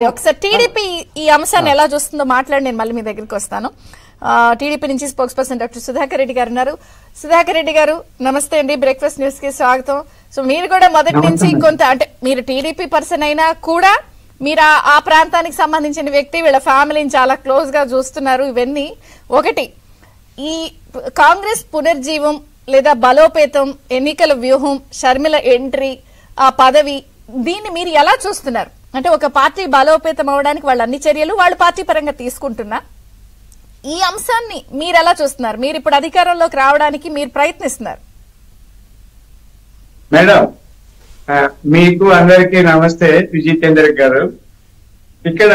ఒకసారి టీడీపీ ఈ అంశాన్ని ఎలా చూస్తుందో మాట్లాడి నేను మళ్ళీ మీ దగ్గరికి వస్తాను. టీడీపీ నుంచి spokes person doctor Sudhakar Reddy గారు ఉన్నారు. సుధాకర్ రెడ్డి గారు నమస్తే అండి, బ్రేక్ఫాస్ట్ న్యూస్ కి స్వాగతం. సో మీరు కూడా మొదటి నుంచి కొంత అంటే మీరు టీడీపీ పర్సన్ అయినా కూడా మీరు ఆ ప్రాంతానికి సంబంధించిన వ్యక్తి, వీళ్ళ ఫ్యామిలీని చాలా క్లోజ్ గా చూస్తున్నారు. ఇవన్నీ ఒకటి, ఈ కాంగ్రెస్ పునర్జీవం లేదా బలోపేతం, ఎన్నికల వ్యూహం, షర్మిల ఎంట్రీ, ఆ పదవి, దీన్ని మీరు ఎలా చూస్తున్నారు? అంటే ఒక పార్టీ బలోపేతం అవడానికి వాళ్ళు అన్ని చర్యలు వాళ్ళు పార్టీ పరంగా తీసుకుంటున్నా, ఈ అంశాన్ని మీరు ఎలా చూస్తున్నారు? మీరు ఇప్పుడు అధికారంలోకి రావడానికి మీరు ప్రయత్నిస్తున్నారు. మేడం, మీకు అందరికీ నమస్తే. విజయ్ చంద్ర గారు, ఇక్కడ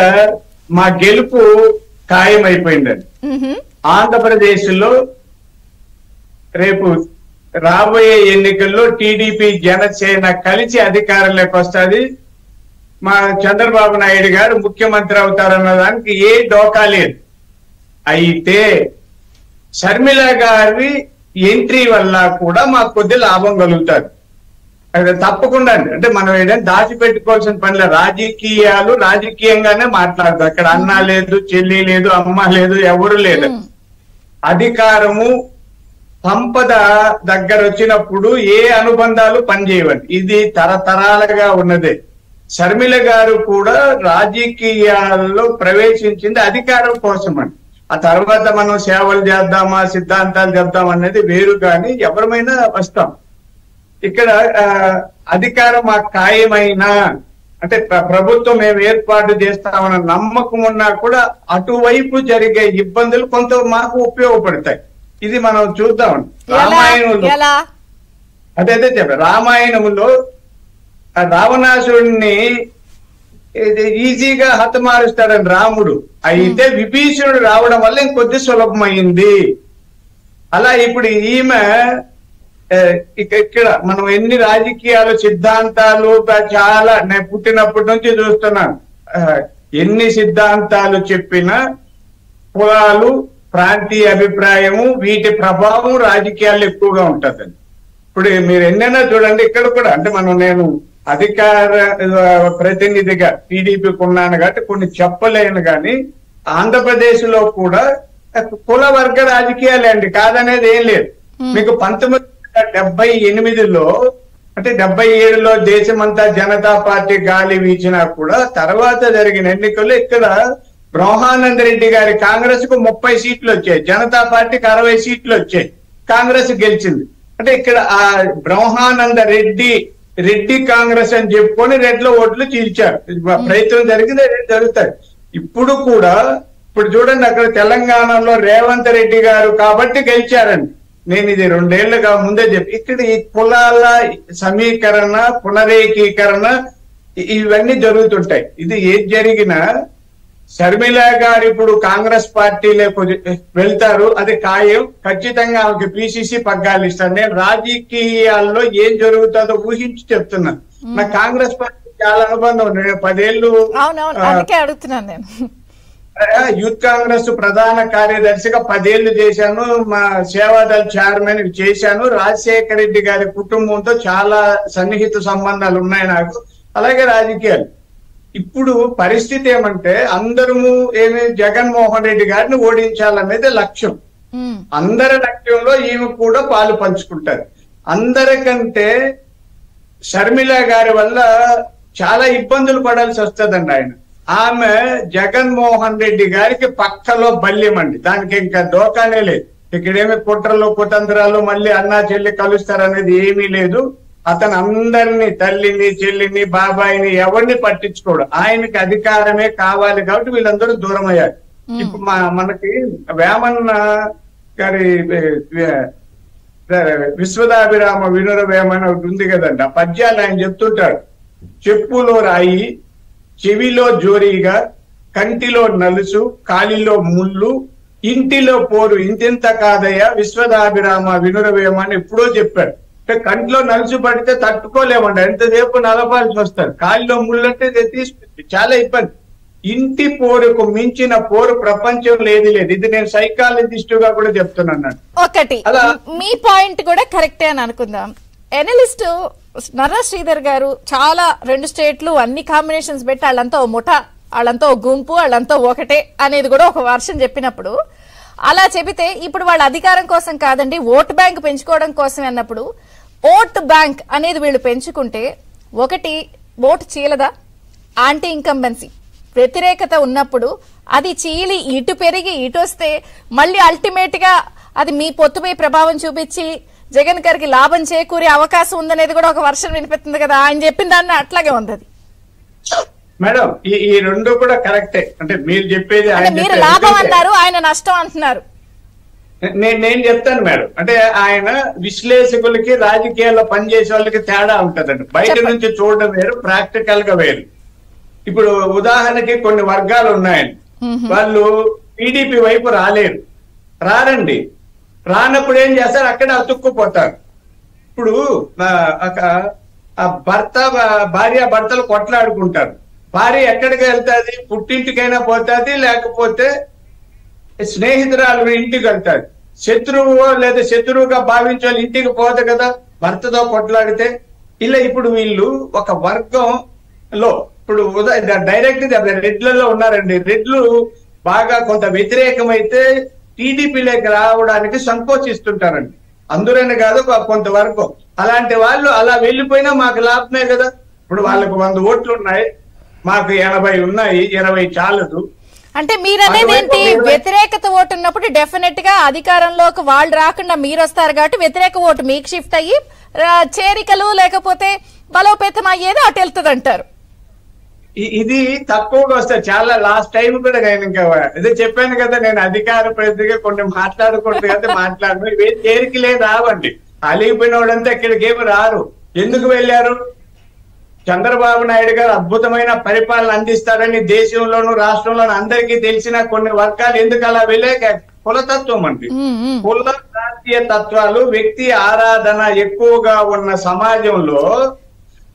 మా గెలుపు ఖాయం అయిపోయిందండి. ఆంధ్రప్రదేశ్ లో రేపు రాబోయే ఎన్నికల్లో టీడీపీ జనసేన కలిసి అధికారంలోకి వస్తుంది. మా చంద్రబాబు నాయుడు గారు ముఖ్యమంత్రి అవుతారన్న దానికి ఏ డోకా లేదు. అయితే షర్మిల గారి ఎంట్రీ వల్ల కూడా మాకు కొద్ది లాభం కలుగుతారు. తప్పకుండా అంటే మనం ఏదైనా దాచిపెట్టుకోవాల్సిన పనిలే. రాజకీయాలు రాజకీయంగానే మాట్లాడతారు. అక్కడ అన్న లేదు, చెల్లి లేదు, అమ్మ లేదు, ఎవరు లేదు. అధికారము సంపద దగ్గర వచ్చినప్పుడు ఏ అనుబంధాలు పనిచేయవండి. ఇది తరతరాలుగా ఉన్నదే. షర్మిల గారు కూడా రాజకీయాల్లో ప్రవేశించింది అధికారం కోసం అండి. ఆ తర్వాత మనం సేవలు చేద్దామా, సిద్ధాంతాలు చెప్దాం అనేది వేరు, కానీ ఎవరమైనా వస్తాం. ఇక్కడ అధికారం మాకు ఖాయమైనా అంటే ప్రభుత్వం మేము ఏర్పాటు చేస్తామన్న నమ్మకం ఉన్నా కూడా అటువైపు జరిగే ఇబ్బందులు కొంత మాకు ఉపయోగపడతాయి. ఇది మనం చూద్దాం. రామాయణంలో అదే చెప్పారు, రామాయణంలో రావణాసుడిని ఈజీగా హతమారుస్తాడని రాముడు. అయితే విభీషణుడు రావడం వల్ల ఇంకొద్ది సులభమైంది. అలా ఇప్పుడు ఈమె ఇక్కడ మనం ఎన్ని రాజకీయాలు సిద్ధాంతాలు చాలా నేను పుట్టినప్పటి నుంచి చూస్తున్నాను. ఎన్ని సిద్ధాంతాలు చెప్పినా కులాలు, ప్రాంతీయ అభిప్రాయము, వీటి ప్రభావం రాజకీయాల్లో ఎక్కువగా ఉంటుందండి. ఇప్పుడు మీరు ఎన్నైనా చూడండి, ఇక్కడ కూడా అంటే నేను అధికార ప్రతినిధిగా టీడీపీకి ఉన్నాను కాబట్టి కొన్ని చెప్పలేను, కానీ ఆంధ్రప్రదేశ్ లో కూడా కుల వర్గ రాజకీయాలే అండి, కాదనేది ఏం లేదు. మీకు 1978లో అంటే 77లో దేశమంతా జనతా పార్టీ గాలి వీచినా కూడా తర్వాత జరిగిన ఎన్నికల్లో ఇక్కడ బ్రహ్మానంద రెడ్డి గారి కాంగ్రెస్ కు 30 సీట్లు వచ్చాయి, జనతా పార్టీకి 60 సీట్లు వచ్చాయి, కాంగ్రెస్ గెలిచింది. అంటే ఇక్కడ ఆ బ్రహ్మానంద రెడ్డి కాంగ్రెస్ అని చెప్పుకొని రెడ్ల ఓట్లు చీల్చారు. ప్రయత్నం జరిగింది, జరుగుతాయి. ఇప్పుడు కూడా ఇప్పుడు చూడండి, అక్కడ తెలంగాణలో రేవంత్ రెడ్డి గారు కాబట్టి గెలిచారండి. నేను ఇది 2 ఏళ్లుగా ముందే చెప్పి, ఇక్కడ ఈ కులాల సమీకరణ, పునరేకీకరణ ఇవన్నీ జరుగుతుంటాయి. ఇది ఏది జరిగినా షర్మిల గారు ఇప్పుడు కాంగ్రెస్ పార్టీలోకి వెళ్తారు, అది ఖాయం. ఖచ్చితంగా ఆమెకి పిసిసి పగ్గాలు ఇస్తారు. నేను రాజకీయాల్లో ఏం జరుగుతుందో ఊహించి చెప్తున్నాను. నాకు కాంగ్రెస్ పార్టీ చాలా అనుబంధం. నేను 10 ఏళ్ళు అడుగుతున్నాను. నేను యూత్ కాంగ్రెస్ ప్రధాన కార్యదర్శిగా 10 ఏళ్లు చేశాను. మా సేవాదళ చైర్మన్ చేశాను. రాజశేఖర రెడ్డి గారి కుటుంబంతో చాలా సన్నిహిత సంబంధాలు ఉన్నాయి నాకు. అలాగే రాజకీయాలు. ఇప్పుడు పరిస్థితి ఏమంటే అందరము జగన్మోహన్ రెడ్డి గారిని ఓడించాలనేది లక్ష్యం. అందరి లక్ష్యంలో ఈమె కూడా పాలు పంచుకుంటారు. అందరికంటే షర్మిల గారి వల్ల చాలా ఇబ్బందులు పడాల్సి వస్తుందండి. ఆమె జగన్మోహన్ రెడ్డి గారికి పక్కలో బల్యమండి, దానికి ఇంకా దోకానే లేదు. ఇక్కడేమి కుట్రలు కుతంత్రాలు మళ్ళీ అన్నా చెల్లి కలుస్తారనేది ఏమీ లేదు. అతను అందరినీ, తల్లిని, చెల్లిని, బాబాయిని ఎవరిని పట్టించుకోడు. ఆయనకి అధికారమే కావాలి కాబట్టి వీళ్ళందరూ దూరం అయ్యారు. ఇప్పుడు మనకి వేమన్న గారి విశ్వదాభిరామ వినుర వేమన ఒకటి ఉంది కదండి, ఆ పద్యాలు ఆయన చెప్తుంటాడు. చెప్పులో రాయి, చెవిలో జోరీగా, కంటిలో నలుసు, కాలిలో ముళ్ళు, ఇంటిలో పోరు ఇంతింత కాదయ్యా విశ్వదాభిరామ వినురవేమ అని ఎప్పుడో చెప్పాడు. అంటే కంటిలో నలుసు పడితే తట్టుకోలేమండి, ఎంతసేపు నలపాల్సి వస్తారు. కాలిలో ముళ్ళు అంటే తీసుకుంటే చాలా ఇబ్బంది. ఇంటి పోరుకు మించిన పోరు ప్రపంచంలో ఏది లేదు. ఇది నేను సైకాలజిస్ట్ గా కూడా చెప్తున్నాను. ఒకటి మీ పాయింట్ కూడా కరెక్టే అని అనుకుందాం. ఎనలిస్ట్ నర్రా శ్రీధర్ గారు చాలా 2 స్టేట్లు అన్ని కాంబినేషన్స్ పెట్టి వాళ్ళంతా ఓ ముఠ వాళ్ళంతా ఒక గుంపు, వాళ్ళంతా ఒకటే అనేది కూడా ఒక వర్షన్ చెప్పినప్పుడు, అలా చెబితే ఇప్పుడు వాళ్ళ అధికారం కోసం కాదండి, ఓటు బ్యాంక్ పెంచుకోవడం కోసం అన్నప్పుడు ఓటు బ్యాంక్ అనేది వీళ్ళు పెంచుకుంటే ఒకటి ఓటు చీలదా? యాంటీ ఇన్కంబెన్సీ వ్యతిరేకత ఉన్నప్పుడు అది చీలి ఇటు పెరిగి ఇటు వస్తే మళ్ళీ అల్టిమేట్ గా అది మీ పొత్తుపై ప్రభావం చూపించి జగన్ గారికి లాభం చేకూరే అవకాశం ఉందనేది కూడా ఒక వర్షన్ వినిపిస్తుంది కదా. ఆయన చెప్పిన దాన్ని అట్లాగే ఉంది. మేడం ఈ రెండు కూడా కరెక్టే. అంటే మీరు చెప్పేది, మీరు లాభం అన్నారు, ఆయన నష్టం అంటున్నారు. నేను చెప్తాను మేడం. అంటే ఆయన విశ్లేషకులకి రాజకీయాల్లో పనిచేసే వాళ్ళకి తేడా ఉంటదండి. బయట నుంచి చూడడం వేరు, ప్రాక్టికల్ గా వేరు. ఇప్పుడు ఉదాహరణకి కొన్ని వర్గాలు ఉన్నాయండి, వాళ్ళు టీడీపీ వైపు రారండి. రానప్పుడు ఏం చేస్తారు, అక్కడ అతుక్కుపోతారు. ఇప్పుడు భార్య భర్తలు కొట్లాడుకుంటారు. భార్య ఎక్కడికి వెళ్తాది, పుట్టింటికైనా పోతాది, లేకపోతే స్నేహితురాలు ఇంటికి వెళ్తాది. శత్రువు లేదా శత్రువుగా భావించే వాళ్ళు ఇంటికి పోదు కదా భర్తతో కొట్లాడితే. ఇలా ఇప్పుడు వీళ్ళు ఒక వర్గంలో ఇప్పుడు డైరెక్ట్ రెడ్లలో ఉన్నారండి. రెడ్లు బాగా కొంత వ్యతిరేకమైతే టీడీపీలోకి రావడానికి సంకోచిస్తుంటారండి. అందులోనే కాదు కొంతవరకు. అలాంటి వాళ్ళు అలా వెళ్ళిపోయినా మాకు లాభమే కదా. ఇప్పుడు వాళ్ళకు 100 ఓట్లు ఉన్నాయి, మాకు 80 ఉన్నాయి, 20 చాలదు. అంటే మీరనేది ఏంటి, వ్యతిరేకత ఓటు ఉన్నప్పుడు డెఫినెట్ గా అధికారంలోకి వాళ్ళు రాకుండా మీరు వస్తారు కాబట్టి వ్యతిరేక ఓటు మీకు షిఫ్ట్ అయ్యి చేరికలు లేకపోతే బలోపేతం అయ్యేది అటు వెళ్తుంది అంటారు. ఇది తక్కువగా వస్తాయి. చాలా లాస్ట్ టైం కూడా నేను ఇంకా ఇదే చెప్పాను కదా, నేను అధికార ప్రతిగా కొన్ని మాట్లాడకూడదు కదా, మాట్లాడను. ఇవే చేరికలే రావండి. అలిగిపోయిన వాళ్ళంతా ఇక్కడికి ఏమి రారు. ఎందుకు వెళ్ళారు? చంద్రబాబు నాయుడు గారు అద్భుతమైన పరిపాలన అందిస్తారని దేశంలోనూ రాష్ట్రంలోనూ అందరికీ తెలిసిన కొన్ని వర్గాలు ఎందుకు అలా వెళ్ళాక కులతత్వం అండి. కుల జాతీయ తత్వాలు, వ్యక్తి ఆరాధన ఎక్కువగా ఉన్న సమాజంలో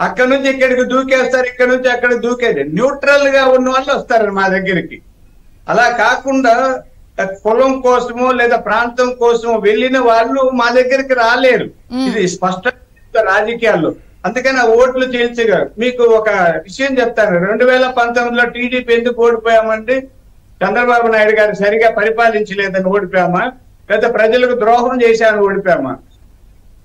అక్కడి నుంచి ఇక్కడికి దూకేస్తారు, ఇక్కడ నుంచి అక్కడికి దూకేది. న్యూట్రల్ గా ఉన్న వాళ్ళు వస్తారు మా దగ్గరికి. అలా కాకుండా కులం కోసమో లేదా ప్రాంతం కోసమో వెళ్ళిన వాళ్ళు మా దగ్గరికి రాలేరు. ఇది స్పష్టంగా రాజకీయాల్లో. అందుకని ఆ ఓట్లు చీల్చగా మీకు ఒక విషయం చెప్తాను. 2019లో టీడీపీ ఎందుకు ఓడిపోయామండి? చంద్రబాబు నాయుడు గారు సరిగా పరిపాలించలేదని ఓడిపోయామా, లేదా ప్రజలకు ద్రోహం చేశామని ఓడిపోయామా?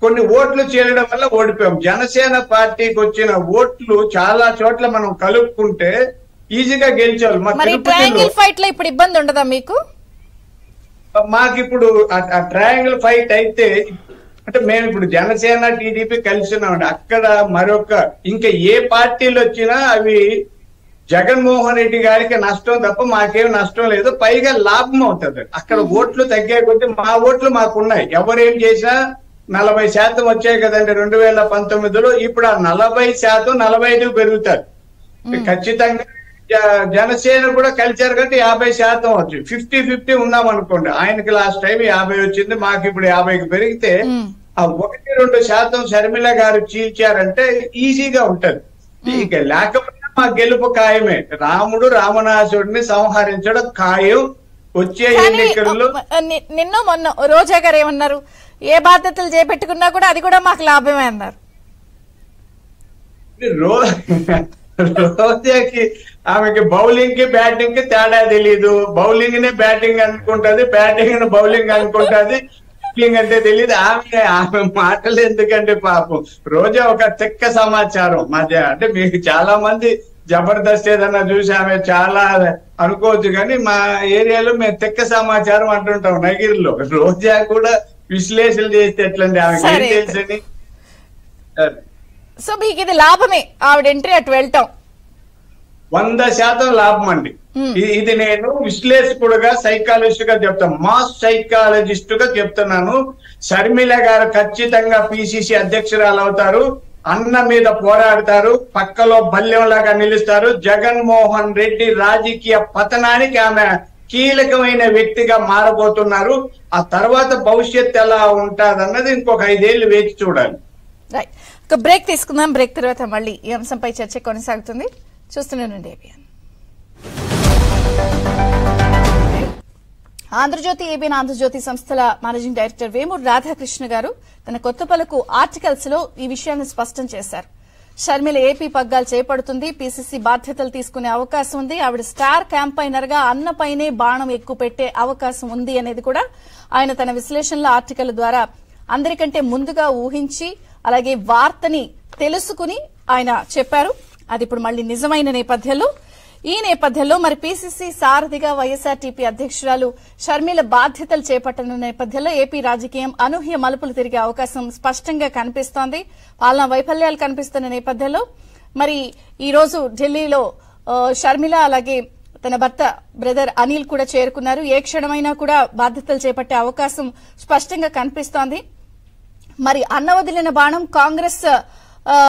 కొన్ని ఓట్లు చీలడం వల్ల ఓడిపోయాం. జనసేన పార్టీకి వచ్చిన ఓట్లు చాలా చోట్ల మనం కలుపుకుంటే ఈజీగా గెలిచేవాళ్ళు. ఇప్పుడు ఇబ్బంది ఉండదా మీకు? మాకు ఇప్పుడు ఆ ట్రయాంగిల్ ఫైట్ అయితే, అంటే మేము ఇప్పుడు జనసేన టీడీపీ కలిసి ఉన్నామండి. అక్కడ మరొక ఇంకా ఏ పార్టీలు వచ్చినా అవి జగన్మోహన్ రెడ్డి గారికి నష్టం తప్ప మాకేం నష్టం లేదు, పైగా లాభం అవుతుంది. అక్కడ ఓట్లు తగ్గే కొద్దీ మా ఓట్లు మాకున్నాయి. ఎవరేం చేసినా 40% వచ్చాయి కదండి 2019లో. ఇప్పుడు ఆ 40% 45 పెరుగుతారు ఖచ్చితంగా. జనసేన కూడా కలిసారు కాబట్టి 50% వచ్చింది. 50-50 ఉన్నాం అనుకోండి. ఆయనకి లాస్ట్ టైం 50 వచ్చింది, మాకు ఇప్పుడు 50కి పెరిగితే ఆ 1-2% షర్మిల గారు చీల్చారంటే ఈజీగా ఉంటది. ఇక లేకపోతే మా గెలుపు ఖాయమే. రాముడు రావణాసుడిని సంహరించడం ఖాయం. వచ్చే ఎన్నికల్లో నిన్న మొన్న రోజా గారు ఏమన్నారు, ఏ బాధ్యతలు చేపెట్టుకున్నా కూడా అది కూడా మాకు లాభమే అన్నారు. రోజాకి ఆమెకి బౌలింగ్ కి బ్యాటింగ్ కి తేడా తెలీదు. బౌలింగ్ నే బ్యాటింగ్ అనుకుంటది, బ్యాటింగ్ ని బౌలింగ్ అనుకుంటది, బౌలింగ్ అంటే తెలియదు. ఆమె మాటలు ఎందుకంటే పాపం రోజా ఒక తిక్క సమాచారం మధ్య. అంటే మీకు చాలా మంది జబర్దస్త్ ఏదన్నా చూసి ఆమె చాలా అనుకోవచ్చు, కానీ మా ఏరియాలో మేము తిక్క సమాచారం అంటుంటాం నగిరిలో. రోజా కూడా విశ్లేషణ చేస్తే ఎట్లండి, ఆమెకి ఏం తెలుసని. సో మీకు ఇది లాభమే ఆవిడ ఎంట్రీ అటు వెళ్ళటం? 100% లాభం అండి. ఇది నేను విశ్లేషకుడుగా, సైకాలజిస్ట్ గా చెప్తాను, మాస్ సైకాలజిస్ట్ గా చెప్తున్నాను. షర్మిల గారు ఖచ్చితంగా పిసిసి అధ్యక్షురాలు అవుతారు, అన్న మీద పోరాడతారు, పక్కలో బల్యంలాగా నిలుస్తారు. జగన్మోహన్ రెడ్డి రాజకీయ పతనానికి ఆమె కీలకమైన వ్యక్తిగా మారబోతున్నారు. ఆ తర్వాత భవిష్యత్తు ఎలా ఉంటదన్నది ఇంకొక 5 ఏళ్లు వేచి చూడాలి. రైట్, ఒక బ్రేక్ తీసుకుందాం. బ్రేక్ తర్వాత మళ్ళీ ఈ అంశంపై చర్చ కొనసాగుతుంది. చూస్తున్నానండి ఏబిఎన్. ఆంధ్రజ్యోతి సంస్థల మేనేజింగ్ డైరెక్టర్ వేమూరు రాధాకృష్ణ గారు తన కొత్త పలుకు ఆర్టికల్స్ లో ఈ విషయాన్ని స్పష్టం చేశారు. షర్మిల ఏపీ పగ్గాలు చేపడుతుంది, పీసీసీ బాధ్యతలు తీసుకునే అవకాశం ఉంది, ఆవిడ స్టార్ క్యాంపైనర్ గా అన్నపైనే బాణం ఎక్కువ పెట్టే అవకాశం ఉంది అనేది కూడా ఆయన తన విశ్లేషణల ఆర్టికల్ ద్వారా అందరికంటే ముందుగా ఊహించి అలాగే వార్తని తెలుసుకుని ఆయన చెప్పారు. అది ఇప్పుడు మళ్లీ నిజమైన నేపథ్యంలో ఈ నేపథ్యంలో మరి పీసీసీ సారథిగా వైఎస్ఆర్టీపీ అధ్యక్షురాలు షర్మిల బాధ్యతలు చేపట్టనున్న నేపథ్యంలో ఏపీ రాజకీయం అనూహ్య మలుపులు తిరిగే అవకాశం స్పష్టంగా కనిపిస్తోంది. పాలనా వైఫల్యాలు కనిపిస్తున్న నేపథ్యంలో మరి ఈ రోజు ఢిల్లీలో షర్మిల అలాగే తన భర్త బ్రదర్ అనిల్ కూడా చేరుకున్నారు. ఏ క్షణమైనా కూడా బాధ్యతలు చేపట్టే అవకాశం స్పష్టంగా కనిపిస్తోంది. మరి అన్న వదిలిన బాణం కాంగ్రెస్